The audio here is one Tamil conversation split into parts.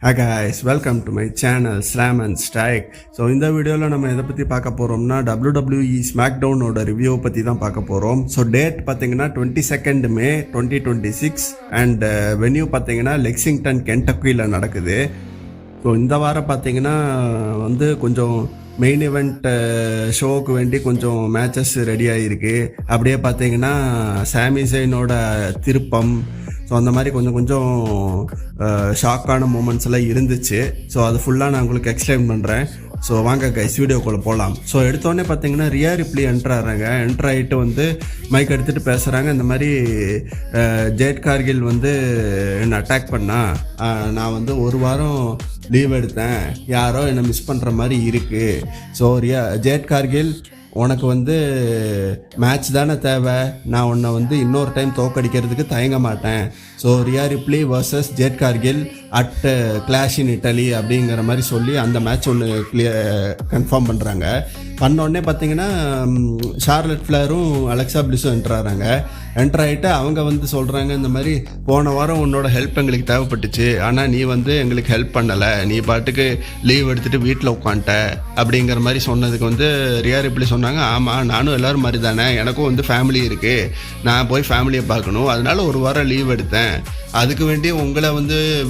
Hi guys, welcome to my channel Slam and Strike. So இந்த வீடியோவில் நம்ம எதை பற்றி பார்க்க போகிறோம்னா WWE ஸ்மாக்டவுனோட ரிவ்யூ பற்றி தான் பார்க்க போகிறோம். ஸோ டேட் பார்த்தீங்கன்னா 22nd May 2026 அண்ட் வென்யூ பார்த்தீங்கன்னா லெக்சிங்டன் கென்டக்கியில் நடக்குது. ஸோ இந்த வாரம் பார்த்தீங்கன்னா கொஞ்சம் மெயின் இவெண்ட் ஷோவுக்கு வேண்டி கொஞ்சம் மேட்சஸ் ரெடி ஆகிருக்கு. அப்படியே பார்த்தீங்கன்னா சாமி ஜெயினோட திருப்பம், ஸோ அந்த மாதிரி கொஞ்சம் ஷாக்கான மூமெண்ட்ஸ் எல்லாம் இருந்துச்சு. ஸோ அது ஃபுல்லாக நான் உங்களுக்கு எக்ஸ்பிளைன் பண்ணுறேன். ஸோ வாங்க கைஸ் வீடியோக்குள்ளே போகலாம். ஸோ எடுத்தோடனே பார்த்தீங்கன்னா ரியா ரிப்ளி என்ட்ராகிறாங்க. என்ட்ரு ஆகிட்டு மைக் எடுத்துகிட்டு பேசுகிறாங்க. இந்த மாதிரி ஜேட் கார்கில் என்னை அட்டாக் பண்ணா, நான் ஒரு வாரம் லீவ் எடுத்தேன், யாரோ என்னை மிஸ் பண்ணுற மாதிரி இருக்குது. ஸோ ஜேட் கார்கில் உனக்கு மேட்ச் தானே தேவை, நான் உன்னை இன்னொரு டைம் தோக்கடிக்கிறதுக்கு தயங்க மாட்டேன். So Rhea Ripley versus Jade Cargill at clash in Italy அப்படிங்கிற மாதிரி சொல்லி அந்த மேட்ச் ஒன்று கன்ஃபார்ம் பண்ணுறாங்க. பண்ணோடனே பார்த்தீங்கன்னா ஷார்லட் ஃப்ளேரும் அலெக்சா பிளிஸும் என்ட்ரு ஆகிட்டு அவங்க சொல்கிறாங்க, இந்த மாதிரி போன வாரம் உன்னோட ஹெல்ப் எங்களுக்கு தேவைப்பட்டுச்சு, ஆனால் நீ எங்களுக்கு ஹெல்ப் பண்ணலை, நீ பாட்டுக்கு லீவ் எடுத்துகிட்டு வீட்டில் உட்காந்துட்ட அப்படிங்கிற மாதிரி சொன்னதுக்கு ரியா ரிப்ளி சொன்னாங்க, ஆமாம் நானும் எல்லோரும் மாதிரி தானே, எனக்கும் ஃபேமிலி இருக்குது, நான் போய் ஃபேமிலியை பார்க்கணும், அதனால ஒரு வாரம் லீவ் எடுத்தேன், அதுக்கு வேண்டி உங்களை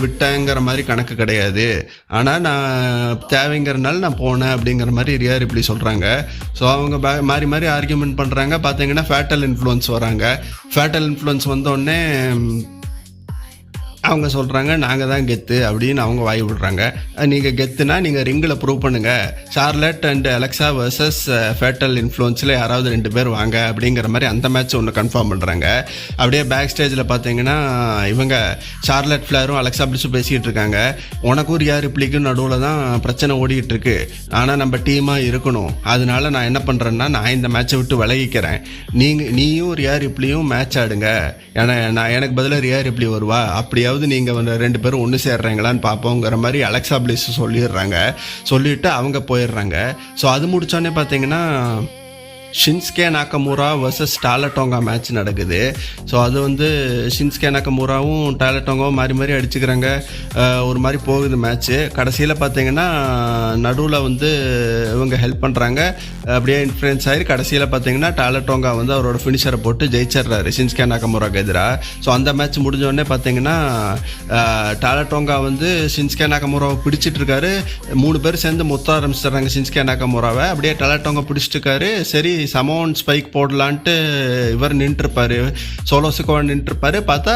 விட்டேங்கிற மாதிரி கணக்கு கிடையாது, ஆனால் நான் தேவைங்கிறனால நான் போனேன் அப்படிங்கிற மாதிரி ரியா ரிப்ளி சொல்கிறாங்க. ஸோ அவங்க மாறி ஆர்கியூமெண்ட் பண்ணுறாங்க. பார்த்தீங்கன்னா ஃபேட்டல் இன்ஃப்ளூயன்ஸ் வராங்க. ஃபேட்டல் இன்ஃப்ளூயன்ஸ் வந்தோடனே அவங்க சொல்கிறாங்க, நாங்கள் தான் கெத்து அப்படின்னு அவங்க வாய் விடுறாங்க. நீங்கள் கெத்துனா நீங்கள் ரிங்கில் ப்ரூவ் பண்ணுங்கள், Charlotte and Alexa versus fatal இன்ஃப்ளூயன்ஸில் யாராவது 2 பேர் வாங்க அப்படிங்கிற மாதிரி அந்த மேட்ச் ஒன்று கன்ஃபார்ம் பண்ணுறாங்க. அப்படியே பேக் ஸ்டேஜில் பார்த்தீங்கன்னா இவங்க ஷார்லட் ஃப்ளேரும் அலெக்சா பிளிஸும் பேசிக்கிட்டு இருக்காங்க. உனக்கும் ரியா ரிப்ளிக்கும் நடுவில் தான் பிரச்சனை ஓடிக்கிட்டு இருக்கு, ஆனால் நம்ம டீமாக இருக்கணும், அதனால நான் என்ன பண்ணுறேன்னா நான் இந்த மேட்சை விட்டு விலகிக்கிறேன், நீயும் ரியா ரிப்ளியும் மேட்ச் ஆடுங்க, ஏன்னா எனக்கு பதிலாக ரியா ரிப்ளி வருவா, அப்படியாவது நீங்கள் 2 பேரும் ஒன்று சேர்றீங்களான்னு பார்ப்போங்கிற மாதிரி அலெக்சா பிளிஸ் சொல்லிட்டு அவங்க போயிடுறாங்க. ஸோ அது முடித்தோடனே பார்த்தீங்கன்னா ஷின்ஸ்கே நாக்கமுரா வர்சஸ் டாலட்டோங்கா மேட்ச் நடக்குது. ஸோ அது ஷின்ஸ்கே நாக்கமுராவும் டாலட்டோங்காவும் மாறி அடிச்சுக்கிறாங்க. ஒரு மாதிரி போகுது மேட்ச்சு. கடைசியில் பார்த்தீங்கன்னா நடுவில் இவங்க ஹெல்ப் பண்ணுறாங்க, அப்படியே இன்ஃப்ளூயன்ஸ் ஆகி கடைசியில் பார்த்தீங்கன்னா டாலட்டோங்கா அவரோட ஃபினிஷரை போட்டு ஜெயிச்சிடுறாரு ஷின்ஸ்கே நாக்கமுராக்கு எதிராக. ஸோ அந்த மேட்ச் முடிஞ்சோடனே பார்த்தீங்கன்னா டாலட்டோங்கா ஷின்ஸ்கே நாக்கமுராவை பிடிச்சிட்டு இருக்காரு. 3 பேர் சேர்ந்து மொத்த ஆரம்பிச்சிடுறாங்க ஷின்ஸ்கே நாக்கமுராவை. அப்படியே டாலட்டோங்கா பிடிச்சிட்டு இருக்காரு. சரி சமோன் ஸ்பைக் போடலான்ட்டு இவர் நின்றுருப்பாரு, சோலோசுக்கோவா நின்றுருப்பாரு. பார்த்தா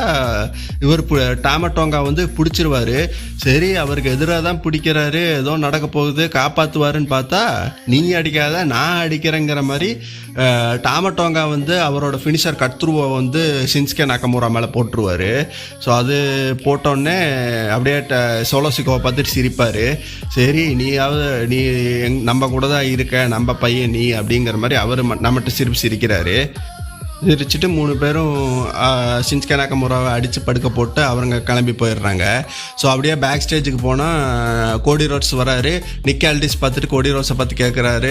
இவர் டாமட்டோங்கா பிடிச்சிருவாரு. சரி அவருக்கு எதிராக தான் பிடிக்கிறாரு, ஏதோ நடக்க போகுது, காப்பாற்றுவாருன்னு பார்த்தா நீ அடிக்காத நான் அடிக்கிறேங்கிற மாதிரி டாமட்டோங்கா அவரோட ஃபினிஷர் கட்த்ரூவை ஷின்ஸ்கே நாக்கமுரா மேலே போட்டுருவார். ஸோ அது போட்டோடனே அப்படியே சோலோசுக்கோவை பார்த்துட்டு சிரிப்பார். சரி நீ நம்ம கூட தான் இருக்க, நம்ம பையன் நீ அப்படிங்கிற மாதிரி அவர் நம்மகிட்ட சிரிக்கிறாரு. சிரிச்சுட்டு 3 பேரும் ஷின்ஸ்கே நாக்கமுராவை அடித்து படுக்க போட்டு அவங்க கிளம்பி போயிடுறாங்க. ஸோ அப்படியே பேக் ஸ்டேஜுக்கு போனால் கோடி ரோட்ஸ் வராரு. நிக் ஆல்டிஸ் பார்த்துட்டு கோடி ரோட்ஸை பார்த்து கேட்குறாரு,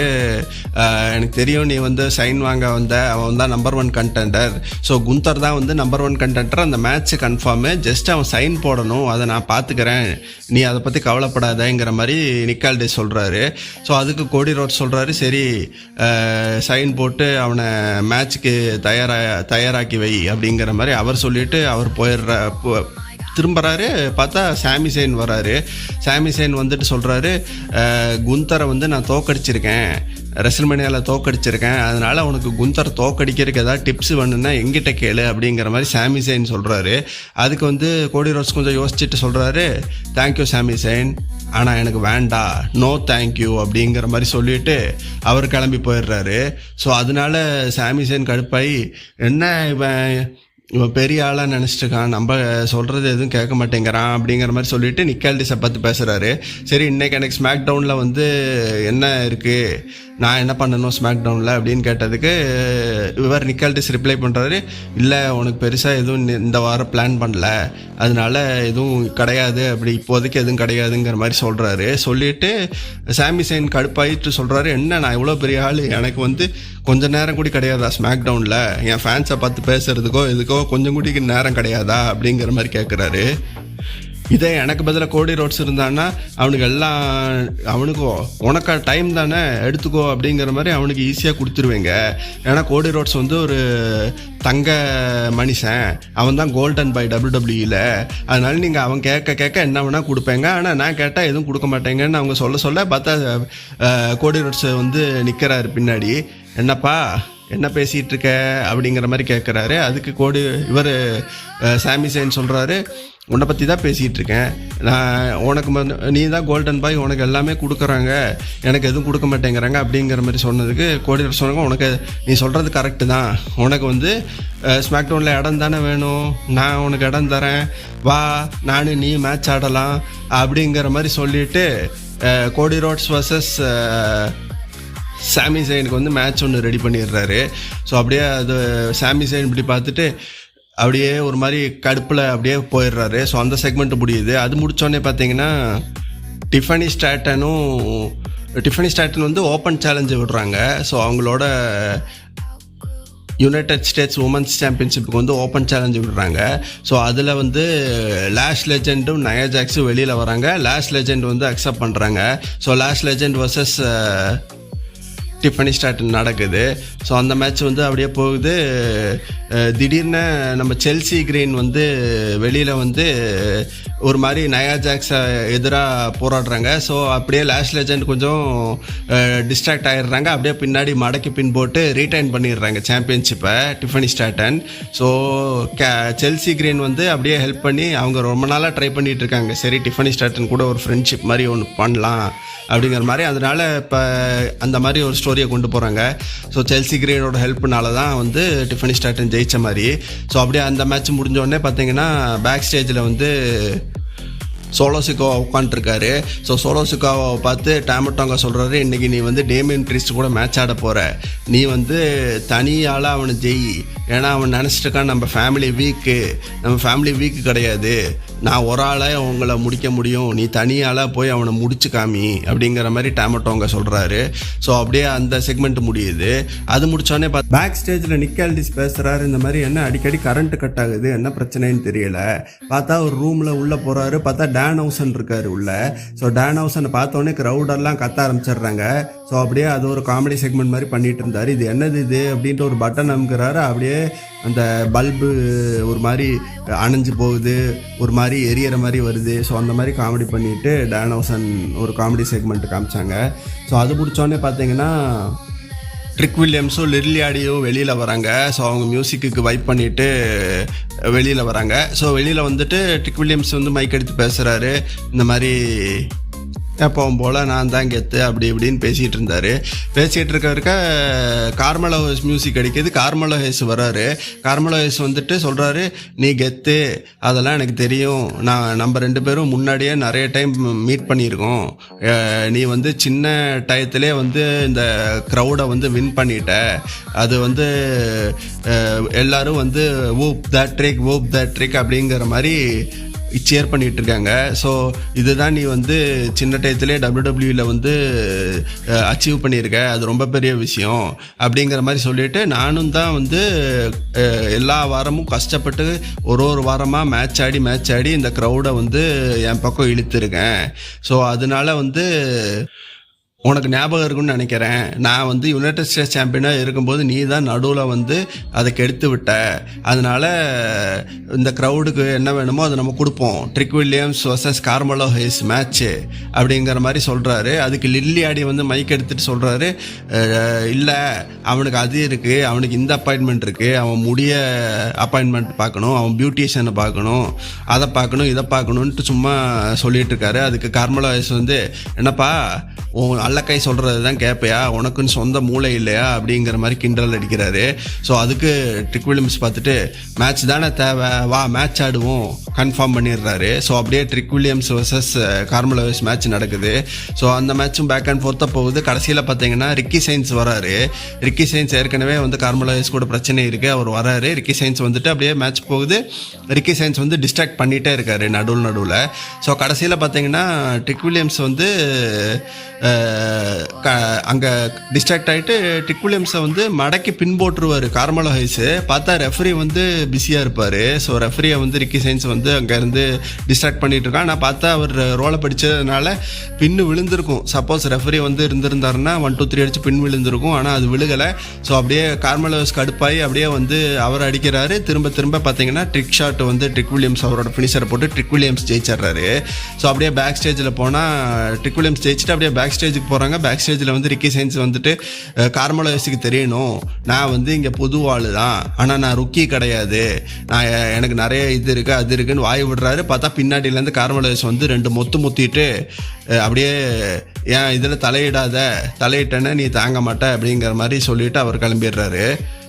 எனக்கு தெரியும் நீ சைன் வாங்க அவன் தான் நம்பர் 1 கண்டெண்டர், ஸோ குந்தர் தான் நம்பர் 1 கண்டெண்டர், அந்த மேட்ச்சு கன்ஃபார்மு, ஜஸ்ட் அவன் சைன் போடணும், அதை நான் பார்த்துக்கிறேன், நீ அதை பற்றி கவலைப்படாதேங்கிற மாதிரி நிக் ஆல்டிஸ் சொல்கிறாரு. ஸோ அதுக்கு கோடி ரோட்ஸ் சொல்கிறாரு, சரி சைன் போட்டு அவனை மேட்ச்சுக்கு தயாராக்கி வை அப்படிங்கிற மாதிரி அவர் சொல்லிட்டு அவர் திரும்புறாரு. பார்த்தா சாமி ஜெயின் வராரு. சாமி ஜெயின் சொல்கிறாரு, குந்தரை நான் தோக்கடிச்சிருக்கேன், ரெசல்மேனியாவில் தோக்கடிச்சிருக்கேன், அதனால் உனக்கு குந்தர் தோக்கடிக்கிறதுக்கு ஏதாவது டிப்ஸ் வேணும்னா எங்கிட்ட கேளு அப்படிங்கிற மாதிரி சாமி ஜெயின் சொல்கிறாரு. அதுக்கு கோடி ரோட்ஸ் கொஞ்சம் யோசிச்சுட்டு சொல்கிறாரு, தேங்க்யூ சாமி ஜெயின், ஆனால் எனக்கு வேண்டாம், நோ தேங்க்யூ அப்படிங்கிற மாதிரி சொல்லிட்டு அவர் கிளம்பி போயிடுறாரு. ஸோ அதனால சாமி ஜெயின் கடுப்பாയി, என்ன இவன் பெரிய ஆளாக நினச்சிட்டுருக்கான், நம்ம சொல்கிறது எதுவும் கேட்க மாட்டேங்கிறான் அப்படிங்கிற மாதிரி சொல்லிட்டு நிக் ஆல்டிஸை பார்த்து பேசுகிறாரு. சரி எனக்கு ஸ்மாக் டவுனில் என்ன இருக்குது, நான் என்ன பண்ணணும் ஸ்மாக் டவுனில் அப்படின்னு கேட்டதுக்கு இவர் நிக் ஆல்டிஸ் ரிப்ளை பண்ணுறாரு, இல்லை உனக்கு பெருசாக எதுவும் இந்த வாரம் பிளான் பண்ணல, அதனால எதுவும் கிடையாது, அப்படி இப்போதைக்கு எதுவும் கிடையாதுங்கிற மாதிரி சொல்கிறாரு. சொல்லிவிட்டு சாமி ஜெயின் கடுப்பாயிட்டு சொல்கிறாரு, என்ன நான் இவ்வளோ பெரிய ஆள், எனக்கு கொஞ்ச நேரம் கூட கிடையாதா ஸ்மாக் டவுனில், என் ஃபேன்ஸை பார்த்து பேசுகிறதுக்கோ இதுக்கோ கொஞ்சம் கூட நேரம் கிடையாதா அப்படிங்கிற மாதிரி கேட்குறாரு. இதே எனக்கு பதிலாக கோடி ரோட்ஸ் இருந்தான்னா அவனுக்கு எல்லாம் அவனுக்கு உனக்கு டைம் தானே எடுத்துக்கோ அப்படிங்கிற மாதிரி அவனுக்கு ஈஸியாக கொடுத்துருவேங்க. ஏன்னா கோடி ரோட்ஸ் வந்து ஒரு தங்க மனுஷன், அவன் தான் கோல்டன் பை WWE. அதனால நீங்கள் அவன் கேட்க என்ன வேணால் கொடுப்பேங்க, ஆனால் நான் கேட்டால் எதுவும் கொடுக்க மாட்டேங்கன்னு அவங்க சொல்ல பார்த்தா கோடி ரோட்ஸ் வந்து நிற்கிறாரு பின்னாடி. என்னப்பா என்ன பேசிகிட்டு இருக்க அப்படிங்கிற மாதிரி கேட்குறாரு. அதுக்கு இவர் சாமி செயின் சொல்கிறாரு, உன்னை பற்றி தான் பேசிகிட்டு இருக்கேன், நான் உனக்கு நீ தான் கோல்டன் பாய், உனக்கு எல்லாமே கொடுக்குறாங்க, எனக்கு எதுவும் கொடுக்க மாட்டேங்கிறாங்க அப்படிங்கிற மாதிரி சொன்னதுக்கு கோடி சொன்னாங்க, உனக்கு நீ சொல்கிறது கரெக்டு தான், உனக்கு வந்து ஸ்மாக்டவுனில் இடம் தானே வேணும், நான் உனக்கு இடம் தரேன், வா நானும் நீ மேட்ச் ஆடலாம் அப்படிங்கிற மாதிரி சொல்லிவிட்டு கோடி ரோட்ஸ் வர்சஸ் சாமி செயினுக்கு வந்து மேட்ச் ஒன்று ரெடி பண்ணிடுறாரு. ஸோ அப்படியே அது சாமி செயின் இப்படி பார்த்துட்டு அப்படியே ஒரு மாதிரி கடுப்பில் அப்படியே போயிடுறாரு. ஸோ அந்த செக்மெண்ட் முடியுது. அது முடித்தோடனே பார்த்தீங்கன்னா டிஃபனி ஸ்டாட்டன் வந்து ஓப்பன் சேலஞ்சு விடுறாங்க. ஸோ அவங்களோட யுனைடெட் ஸ்டேட்ஸ் உமன்ஸ் சாம்பியன்ஷிப்புக்கு வந்து ஓப்பன் சேலஞ்சு விடுறாங்க. ஸோ அதில் வந்து லாஷ் லெஜெண்டும் நயா ஜாக்ஸும் வெளியில் வராங்க. லாஷ் லெஜெண்ட் வந்து அக்செப்ட் பண்ணுறாங்க. So lash legend versus Tiffany Staten நடக்குது. ஸோ அந்த மேட்ச் வந்து அப்படியே போகுது. திடீர்னு நம்ம செல்சி கிரீன் வந்து வெளியில் வந்து ஒரு மாதிரி நயா ஜாக்ஸை எதிராக போராடுறாங்க. ஸோ அப்படியே லாஷ் லெஜெண்ட் கொஞ்சம் டிஸ்ட்ராக்ட் ஆகிடுறாங்க. அப்படியே பின்னாடி மடக்கி பின் போட்டு ரீடைன் பண்ணிடுறாங்க சாம்பியன்ஷிப்பை Tiffany Stratton. So Chelsea Green வந்து அப்படியே ஹெல்ப் பண்ணி அவங்க ரொம்ப நாளாக ட்ரை பண்ணிகிட்டு இருக்காங்க, சரி டிஃபனி ஸ்டாட்டன் கூட ஒரு ஃப்ரெண்ட்ஷிப் மாதிரி ஒன்று பண்ணலாம் அப்படிங்கிற மாதிரி. அதனால் இப்போ அந்த மாதிரி ஒரு ஸ்டோரியை கொண்டு போகிறாங்க. ஸோ செல்சி கிரீனோட ஹெல்ப்னால தான் வந்து டிஃபனி ஸ்டாட்டன் ஜெயித்த மாதிரி. ஸோ அப்படியே அந்த மேட்ச் முடிஞ்சோடனே பார்த்தீங்கன்னா பேக் ஸ்டேஜில் வந்து சோலோ சிக்காவை உட்காந்துருக்காரு. ஸோ சோலோ சிக்காவை பார்த்து டாமட்டோங்க சொல்கிறாரு, இன்றைக்கி நீ வந்து டேமியன் ப்ரீஸ்ட் கூட மேட்ச் ஆட போகிற, நீ வந்து தனியால் அவனை ஜெய், ஏன்னா அவன் நினச்சிட்டுருக்கான் நம்ம ஃபேமிலி வீக்கு கிடையாது, நான் ஒரு ஆளாக உங்களை முடிக்க முடியும், நீ தனியால் போய் அவனை முடிச்சு காமி அப்படிங்கிற மாதிரி டாமட்டோங்க சொல்கிறாரு. ஸோ அப்படியே அந்த செக்மெண்ட் முடியுது. அது முடித்தோடனே பேக் ஸ்டேஜில் நிக் ஆல்டிஸ் பேசுகிறாரு, இந்த மாதிரி என்ன அடிக்கடி கரண்ட் கட் ஆகுது, என்ன பிரச்சனைன்னு தெரியல. பார்த்தா ஒரு ரூமில் உள்ளே போகிறாரு, பார்த்தா டேன் ஹவுசன் இருக்காரு உள்ள. ஸோ டேன் ஹவுசனை பார்த்தோன்னே க்ரௌடெல்லாம் கத்த ஆரம்பிச்சிடுறாங்க. ஸோ அப்படியே அது ஒரு காமெடி செக்மெண்ட் மாதிரி பண்ணிட்டு இருந்தார். இது என்னது இது அப்படின்ட்டு ஒரு பட்டன் அமுக்கிறாரு, அப்படியே அந்த பல்பு ஒரு மாதிரி அணைஞ்சு போகுது, ஒரு மாதிரி எரியற மாதிரி வருது. ஸோ அந்த மாதிரி காமெடி பண்ணிவிட்டு டேன் ஹவுசன் ஒரு காமெடி செக்மெண்ட் காமிச்சாங்க. ஸோ அது முடித்தோடனே பார்த்தீங்கன்னா ட்ரிக் வில்லியம்ஸும் லிர்லியாடியும் வெளியில் வராங்க. ஸோ அவங்க மியூசிக்கு வைப் பண்ணிவிட்டு வெளியில் வராங்க. ஸோ வெளியில் வந்துட்டு ட்ரிக் வில்லியம்ஸ் வந்து மைக் எடுத்து பேசுகிறாரு, இந்த மாதிரி எப்பவும் போல் நான் தான் கெத்து அப்படி இப்படின்னு பேசிகிட்டு இருந்தார். பேசிகிட்டு இருக்க கார்மெலோ ஹேஸ் மியூசிக் அடிக்குது. கார்மெலோ ஹேஸ் வராரு. கார்மெலோ ஹேஸ் வந்துட்டு சொல்கிறாரு, நீ கெத்து அதெல்லாம் எனக்கு தெரியும், நம்ம ரெண்டு பேரும் முன்னாடியே நிறைய டைம் மீட் பண்ணியிருக்கோம், நீ வந்து சின்ன டயத்திலே வந்து இந்த க்ரௌடை வந்து வின் பண்ணிட்ட, அது வந்து எல்லோரும் வந்து வூப் தட் ட்ரிக் அப்படிங்கிற மாதிரி சேர் பண்ணிகிட்டு இருக்காங்க. ஸோ இதுதான் நீ வந்து சின்ன டயத்திலே WWE வந்து அச்சீவ் பண்ணியிருக்க, அது ரொம்ப பெரிய விஷயம் அப்படிங்கிற மாதிரி சொல்லிட்டு, நானும் தான் வந்து எல்லா வாரமும் கஷ்டப்பட்டு ஒரு வாரமாக மேட்ச் ஆடி இந்த க்ரௌடை வந்து என் பக்கம் இழுத்துருக்கேன். ஸோ அதனால வந்து உனக்கு ஞாபகம் இருக்குன்னு நினைக்கிறேன், நான் வந்து யுனைடெட் ஸ்டேட்ஸ் சாம்பியனாக இருக்கும்போது நீ தான் நடுவில் வந்து அதை கெடுத்து விட்ட, அதனால் இந்த க்ரௌடுக்கு என்ன வேணுமோ அதை நம்ம கொடுப்போம், Trick Williams versus Carmelo Hayes match அப்படிங்கிற மாதிரி சொல்கிறாரு. அதுக்கு லில்லியாடி வந்து மைக் எடுத்துகிட்டு சொல்கிறாரு, இல்லை அவனுக்கு அது இருக்குது, அவனுக்கு இந்த அப்பாயின்மெண்ட் இருக்குது, அவன் முடிய அப்பாயின்மெண்ட் பார்க்கணும், அவன் பியூட்டிஷியனை பார்க்கணும், அதை பார்க்கணும் இதை பார்க்கணுன்ட்டு சும்மா சொல்லிகிட்டு இருக்காரு. அதுக்கு கார்மெலோ ஹேஸ் வந்து, என்னப்பா உன் அல்லக்கை சொல்கிறது தான் கேட்பையா, உனக்குன்னு சொந்த மூளை இல்லையா அப்படிங்கிற மாதிரி கிண்டல் அடிக்கிறாரு. ஸோ அதுக்கு ட்ரிக் வில்லியம்ஸ் பார்த்துட்டு, மேட்ச் தானே தேவை, வா மேட்ச் ஆடுவோம் கன்ஃபார்ம் பண்ணிடுறாரு. ஸோ அப்படியே Trick Williams versus Carmelo Hayes match நடக்குது. ஸோ அந்த மேட்சும் பேக் அண்ட் ஃபோர்த்தாக போகுது. கடைசியில் பார்த்தீங்கன்னா ரிக்கி சைன்ஸ் வராரு. ரிக்கி சைன்ஸ் ஏற்கனவே வந்து கார்மெலோ ஹேஸ் கூட பிரச்சனை இருக்குது, அவர் வராரு. ரிக்கி சைன்ஸ் வந்துட்டு அப்படியே மேட்ச் போகுது. ரிக்கி சைன்ஸ் வந்து டிஸ்ட்ராக்ட் பண்ணிகிட்டே இருக்காரு நடுவில். ஸோ கடைசியில் பார்த்தீங்கன்னா ட்ரிக் வில்லியம்ஸ் வந்து அங்கே டிஸ்ட்ராக்ட் ஆகிட்டு ட்ரிக் வில்லியம்ஸை வந்து மடக்கி பின் போட்டுருவார் கார்மெலோ ஹைஸு. பார்த்தா ரெஃபரி வந்து பிஸியாக இருப்பார். ஸோ ரெஃபரியை வந்து ரிக்கி சைன்ஸ் வந்து அங்கேருந்து டிஸ்ட்ராக்ட் பண்ணிட்டு இருக்கான். நான் பார்த்தா அவர் ரோலை படித்ததுனால பின்னு விழுந்திருக்கும். சப்போஸ் ரெஃபரி வந்து இருந்திருந்தாருன்னா 1 2 3 அடித்து பின் விழுந்திருக்கும். ஆனால் அது விழுகலை. ஸோ அப்படியே கார்மெலோ ஹைஸ் கடுப்பாகி அப்படியே வந்து அவர் அடிக்கிறாரு. திரும்ப திரும்ப பார்த்தீங்கன்னா ட்ரிக் ஷாட் வந்து ட்ரிக் வில்லியம்ஸ் அவரோட ஃபினிஷரை போட்டு ட்ரிக் வில்லியம்ஸ் ஜெயிச்சிடுறாரு. ஸோ அப்படியே பேக் ஸ்டேஜில் போனால் ட்ரிக் வில்லியம்ஸ் ஜெயிச்சுட்டு அப்படியே பேக் ஸ்டேஜுக்கு போகிறாங்க. பேக் ஸ்டேஜில் வந்து ரிக்கி சைன்ஸ் வந்துட்டு கார்மெலோ ஹைஸுக்கு தெரியணும், நான் வந்து இங்கே புது ஆள் தான், ஆனால் நான் ருக்கி கிடையாது, நான் எனக்கு நிறைய இது இருக்குது அது இருக்குன்னு வாய் விடுறாரு. பார்த்தா பின்னாடியிலேருந்து கார்மெலோ ஹைஸ் வந்து 2 முத்திட்டு அப்படியே ஏன் இதில் தலையிட்டேன்னு நீ தாங்க மாட்ட அப்படிங்கிற மாதிரி சொல்லிட்டு அவர் கிளம்பிடுறாரு.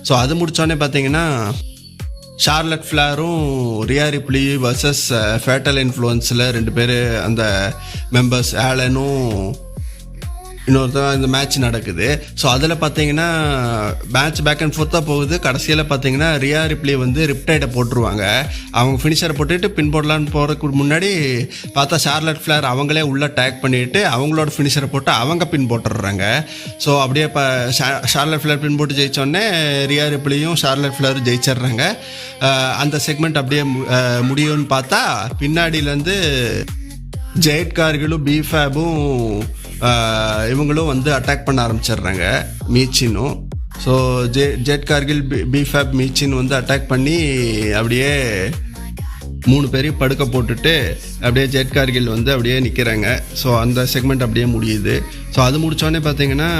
ஸோ அது முடித்தோடனே பார்த்தீங்கன்னா ஷார்லட் ஃப்ளாரும் ரியா ரிப்ளி வர்சஸ் ஃபேட்டல் இன்ஃப்ளூயன்ஸில் 2 பேர் அந்த மெம்பர்ஸ் ஆலனும் இன்னொருத்தர் இந்த மேட்ச் நடக்குது. ஸோ அதில் பார்த்தீங்கன்னா மேட்ச் பேக் அண்ட் ஃபோர்த்தாக போகுது. கடைசியில் பார்த்தீங்கன்னா ரியா ரிப்ளி வந்து ரிப்டைடை போட்டுருவாங்க. அவங்க ஃபினிஷரை போட்டுட்டு பின் போடலான்னு போகிறதுக்கு முன்னாடி பார்த்தா ஷார்லட் ஃப்ளார் அவங்களே உள்ளே டேக் பண்ணிவிட்டு அவங்களோட ஃபினிஷரை போட்டு அவங்க பின் போட்டுடுறாங்க. ஸோ அப்படியே இப்போ ஷார்லட் ஃப்ளார் பின் போட்டு ஜெயித்தோடனே ரியா ரிப்ளியும் ஷார்லட் ஃப்ளாரும் ஜெயிச்சிடுறாங்க. அந்த செக்மெண்ட் அப்படியே முடியும்னு பார்த்தா பின்னாடியிலேருந்து ஜெயட் கார்கிலும் பிஃபேபும் இவங்களும் வந்து அட்டாக் பண்ண ஆரம்பிச்சிடுறாங்க, மீச்சினும். ஸோ ஜெட் கார்கில் பிஃபேப் மீச்சின் வந்து அட்டாக் பண்ணி அப்படியே 3 பேரையும் படுக்க போட்டுட்டு அப்படியே ஜெட் கார்கில் வந்து அப்படியே நிற்கிறாங்க. ஸோ அந்த செக்மெண்ட் அப்படியே முடியுது. ஸோ அது முடித்தோடனே பார்த்தீங்கன்னா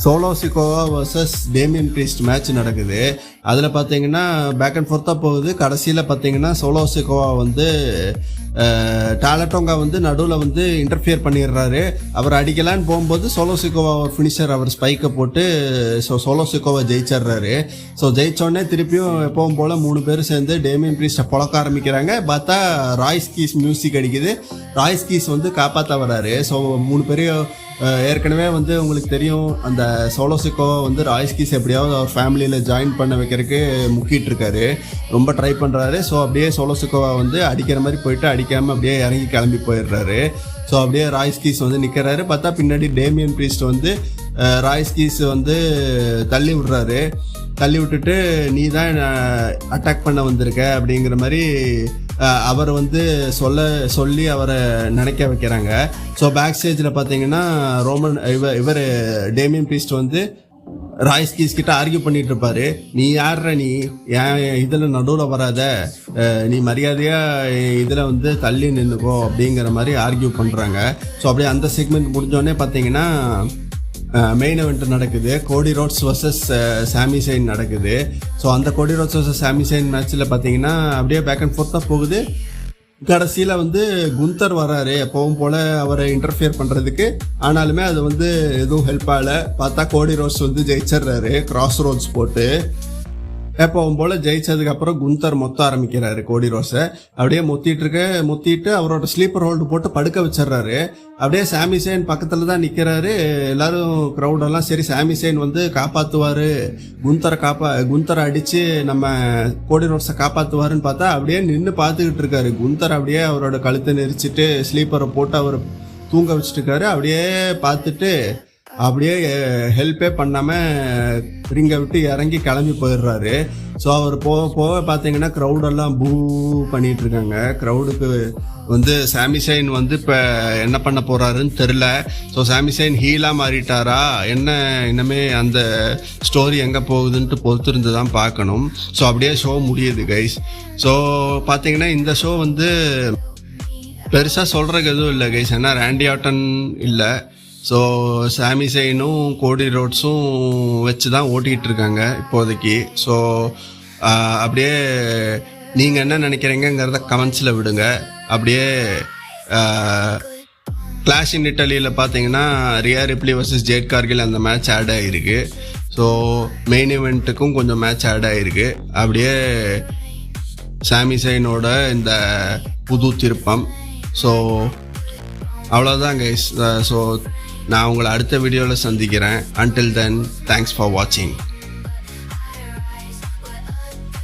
solo சிக்கோவா versus Damian priest match நடக்குது. அதில் பார்த்தீங்கன்னா பேக் அண்ட் ஃபோர்த்தாக போகுது. கடைசியில் பார்த்தீங்கன்னா சோலோ சிக்கோவா வந்து டாலட்டோங்கா வந்து நடுவில் வந்து இன்டர்ஃபியர் பண்ணிடுறாரு. அவர் அடிக்கலான்னு போகும்போது சோலோ சிக்கோவா ஒரு ஃபினிஷர் அவர் ஸ்பைக்கை போட்டு சோலோ சிக்கோவா ஜெயிச்சிடுறாரு. ஸோ ஜெயிச்சோடனே திருப்பியும் எப்பவும் போல் 3 பேரும் சேர்ந்து டேமியன் ப்ரீஸ்ட்டை புழக்க ஆரம்பிக்கிறாங்க. பார்த்தா ராய்ஸ் கீஸ் மியூசிக் அடிக்குது. ராய்ஸ் கீஸ் வந்து காப்பாற்ற வர்றாரு. ஸோ 3 பேரையும் ஏற்கனவே வந்து உங்களுக்கு தெரியும், அந்த சோலோ சிக்கோவா வந்து ராய்ஸ் கீஸ் எப்படியாவது அவர் ஃபேமிலியில் ஜாயின் பண்ண வைக்கிறதுக்கு முக்கிட்டு இருக்காரு, ரொம்ப ட்ரை பண்ணுறாரு. ஸோ அப்படியே சோலோ சிக்கோவா வந்து அடிக்கிற மாதிரி போயிட்டு அடிக்காமல் அப்படியே இறங்கி கிளம்பி போயிடுறாரு. ஸோ அப்படியே ராய்ஸ் கீஸ் வந்து நிற்கிறாரு. பார்த்தா பின்னாடி டேமியன் ப்ரீஸ்ட் வந்து ராய்ஸ் கீஸ் வந்து தள்ளி விட்டுட்டு நீ தான் அட்டாக் பண்ண வந்திருக்க அப்படிங்கிற மாதிரி அவர் வந்து சொல்லி அவரை நினைக்க வைக்கிறாங்க. ஸோ பேக் ஸ்டேஜில் பார்த்தீங்கன்னா இவர் டேமியன் ப்ரீஸ்ட் வந்து ராய்ஸ் கீஸ் கிட்ட ஆர்கியூ பண்ணிட்டு இருப்பாரு. நீ யார்ற, நீ ஏன் இதில் நடுவில் வராத, நீ மரியாதையாக இதில் வந்து தள்ளி நின்றுக்கோ அப்படிங்கிற மாதிரி ஆர்கியூ பண்ணுறாங்க. ஸோ அப்படியே அந்த செக்மெண்ட் முடிஞ்சோடனே பார்த்தீங்கன்னா மெயின் event நடக்குது. கோடி ரோட்ஸ் வர்சஸ் சாமி சைன் நடக்குது. ஸோ அந்த கோடி ரோட்ஸ் வர்சஸ் சாமி சைன் மேட்ச்சில் பார்த்தீங்கன்னா அப்படியே பேக் அண்ட் ஃபோர்த்தாக போகுது. கடைசியில் வந்து குந்தர் வராரு எப்பவும் போல் அவரை இன்டர்ஃபியர் பண்ணுறதுக்கு. ஆனாலுமே அது வந்து எதுவும் ஹெல்ப் ஆகலை. பார்த்தா கோடி ரோட்ஸ் வந்து ஜெயிச்சிடுறாரு கிராஸ் ரோட்ஸ் போட்டு. எப்பவும் போல் ஜெயிச்சதுக்கப்புறம் குந்தர் மொத்த ஆரம்பிக்கிறாரு கோடி ரோஸை. அப்படியே மொத்திட்டு அவரோட ஸ்லீப்பர் ஹோல்டு போட்டு படுக்க வச்சிடுறாரு. அப்படியே சாமி சைன் பக்கத்தில் தான் நிற்கிறாரு. எல்லாரும் க்ரௌடெல்லாம் சரி சாமி சைன் வந்து காப்பாற்றுவார், குந்தரை அடித்து நம்ம கோடி ரோஸை காப்பாற்றுவாருன்னு பார்த்தா அப்படியே நின்று பார்த்துக்கிட்டு இருக்காரு. குந்தர் அப்படியே அவரோட கழுத்தை நெரிச்சிட்டு ஸ்லீப்பரை போட்டு அவர் தூங்க வச்சுட்டு இருக்காரு. அப்படியே பார்த்துட்டு அப்படியே ஹெல்ப்பே பண்ணாமல் ரிங்கை விட்டு இறங்கி கிளம்பி போயிடுறாரு. ஸோ அவர் போக பார்த்தீங்கன்னா க்ரௌடெல்லாம் பூ பண்ணிகிட்டு இருக்காங்க. க்ரௌடுக்கு வந்து சாமி சைன் வந்து இப்போ என்ன பண்ண போகிறாருன்னு தெரில. ஸோ சாமி சைன் ஹீலாக மாறிட்டாரா என்ன, இன்னமே அந்த ஸ்டோரி எங்கே போகுதுன்ட்டு பொறுத்திருந்து தான் பார்க்கணும். ஸோ அப்படியே ஷோ முடியுது கைஸ். ஸோ பார்த்தீங்கன்னா இந்த ஷோ வந்து பெருசாக சொல்கிறதுக்கு எதுவும் இல்லை கைஸ். ஏன்னா ராண்டி ஆர்டன் இல்லை. ஸோ சாமி சைனும் கோடி ரோட்ஸும் வச்சு தான் ஓட்டிகிட்டு இருக்காங்க இப்போதைக்கு. ஸோ அப்படியே நீங்கள் என்ன நினைக்கிறீங்கிறத கமெண்ட்ஸில் விடுங்க. அப்படியே கிளாஷ் இன் இட்டலியில் பார்த்தீங்கன்னா Rhea Ripley versus Jade Cargill அந்த மேட்ச் ஆட் ஆகிருக்கு. ஸோ மெயின் இவெண்ட்டுக்கும் கொஞ்சம் மேட்ச் ஆட் ஆகிருக்கு. அப்படியே சாமி சைனோட இந்த புது திருப்பம். ஸோ அவ்வளோதான் கைஸ். ஸோ நான் உங்களை அடுத்த வீடியோவில் சந்திக்கிறேன். Until then, thanks for watching.